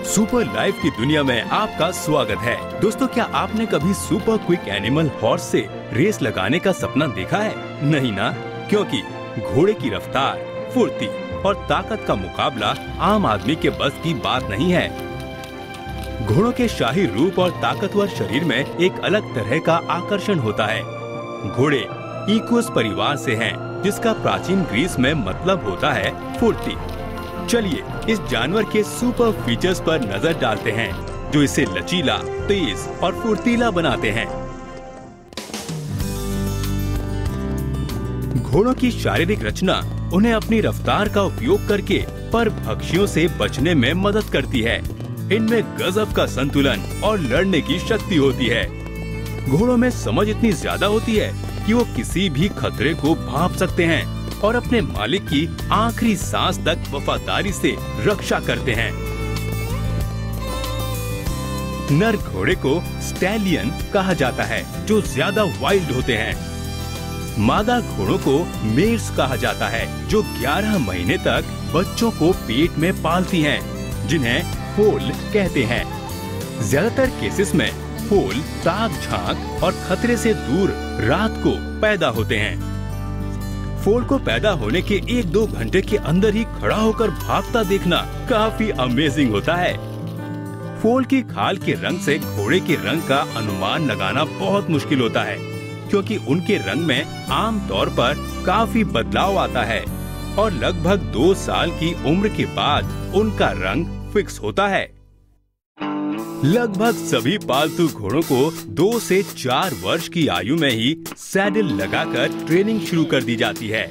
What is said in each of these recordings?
Super life की दुनिया में आपका स्वागत है। दोस्तों, क्या आपने कभी सुपर क्विक एनिमल हॉर्स से रेस लगाने का सपना देखा है? नहीं ना, क्योंकि घोड़े की रफ्तार, फुर्ती और ताकत का मुकाबला आम आदमी के बस की बात नहीं है। घोड़ों के शाही रूप और ताकतवर शरीर में एक अलग तरह का आकर्षण होता है। घोड़े इक्वस परिवार से हैं, जिसका प्राचीन ग्रीस में मतलब होता है फुर्ती। चलिए इस जानवर के सुपर फीचर्स पर नजर डालते हैं, जो इसे लचीला, तेज और फुर्तीला बनाते हैं। घोड़ों की शारीरिक रचना उन्हें अपनी रफ्तार का उपयोग करके परभक्षियों से बचने में मदद करती है। इनमें गजब का संतुलन और लड़ने की शक्ति होती है। घोड़ों में समझ इतनी ज्यादा होती है कि वो किसी भी खतरे को भांप सकते हैं और अपने मालिक की आखिरी सांस तक वफादारी से रक्षा करते हैं। नर घोड़े को स्टैलियन कहा जाता है, जो ज्यादा वाइल्ड होते हैं। मादा घोड़ों को मेर्स कहा जाता है, जो 11 महीने तक बच्चों को पेट में पालती हैं, जिन्हें फोल कहते हैं। ज्यादातर केसेस में फोल ताक झांक और खतरे से दूर रात को पैदा होते हैं। फोल को पैदा होने के 1-2 घंटे के अंदर ही खड़ा होकर भागता देखना काफी अमेजिंग होता है। फोल की खाल के रंग से घोड़े के रंग का अनुमान लगाना बहुत मुश्किल होता है, क्योंकि उनके रंग में आमतौर पर काफी बदलाव आता है और लगभग 2 साल की उम्र के बाद उनका रंग फिक्स होता है। लगभग सभी पालतू घोड़ों को 2 से 4 वर्ष की आयु में ही सैडल लगाकर ट्रेनिंग शुरू कर दी जाती है।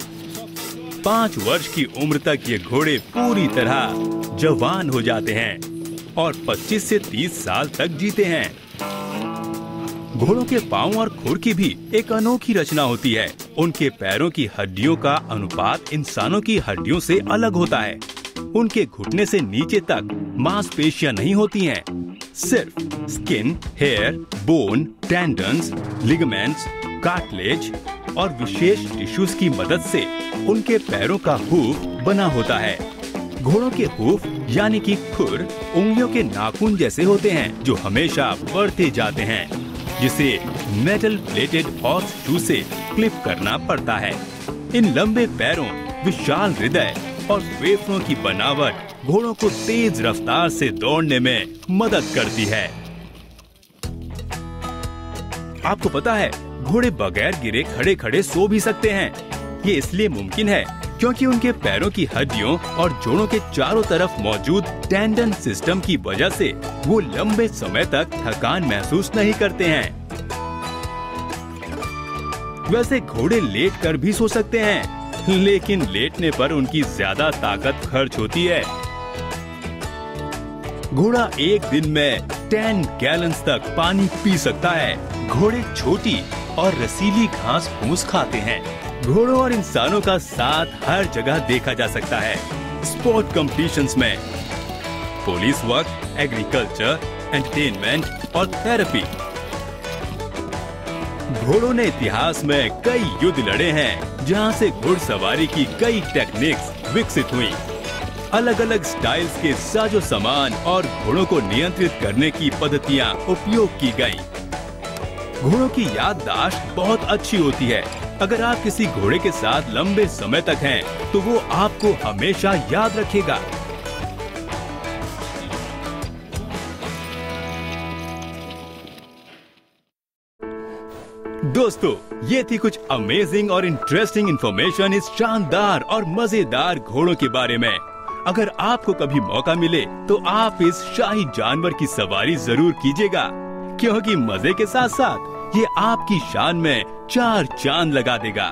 5 वर्ष की उम्र तक ये घोड़े पूरी तरह जवान हो जाते हैं और 25 से 30 साल तक जीते हैं। घोड़ों के पांव और खुर की भी एक अनोखी रचना होती है। उनके पैरों की हड्डियों का अनुपात इंसानों की हड्डियों से अलग होता है। उनके घुटने से नीचे तक मांसपेशियां नहीं होती हैं। सिर्फ skin, hair, bone, tendons, ligaments, cartilage और विशेष टिश्यूज की मदद से उनके पैरों का हूफ बना होता है। घोड़ों के हूफ यानी कि खुर उंगलियों के नाखून जैसे होते हैं, जो हमेशा बढ़ते जाते हैं, जिसे मेटल प्लेटेड हॉर्स शू से क्लिप करना पड़ता है। इन लंबे पैरों, विशाल हृदय और फेफड़ों की बनावट घोड़ों को तेज रफ्तार से दौड़ने में मदद करती है। आपको पता है, घोड़े बगैर गिरे खड़े खड़े सो भी सकते हैं। ये इसलिए मुमकिन है क्योंकि उनके पैरों की हड्डियों और जोड़ों के चारों तरफ मौजूद टेंडन सिस्टम की वजह से वो लंबे समय तक थकान महसूस नहीं करते हैं। वैसे घोड़े लेट कर भी सो सकते हैं, लेकिन लेटने पर उनकी ज्यादा ताकत खर्च होती है। घोड़ा एक दिन में 10 गैलन्स तक पानी पी सकता है। घोड़े छोटी और रसीली घास फूस खाते हैं। घोड़ों और इंसानों का साथ हर जगह देखा जा सकता है। स्पोर्ट कॉम्पिटिशन्स में, पुलिस वर्क, एग्रीकल्चर, एंटरटेनमेंट और थेरेपी। घोड़ों ने इतिहास में कई युद्ध लड़े हैं, जहां से घुड़सवारी की कई टेक्निक्स विकसित हुई। अलग अलग स्टाइल्स के साजो सामान और घोड़ों को नियंत्रित करने की पद्धतियां उपयोग की गयी। घोड़ों की याददाश्त बहुत अच्छी होती है। अगर आप किसी घोड़े के साथ लंबे समय तक हैं, तो वो आपको हमेशा याद रखेगा। दोस्तों, ये थी कुछ अमेजिंग और इंटरेस्टिंग इन्फॉर्मेशन इस शानदार और मजेदार घोड़ों के बारे में। अगर आपको कभी मौका मिले तो आप इस शाही जानवर की सवारी जरूर कीजिएगा, क्योंकि मजे के साथ साथ ये आपकी शान में 4 चांद लगा देगा।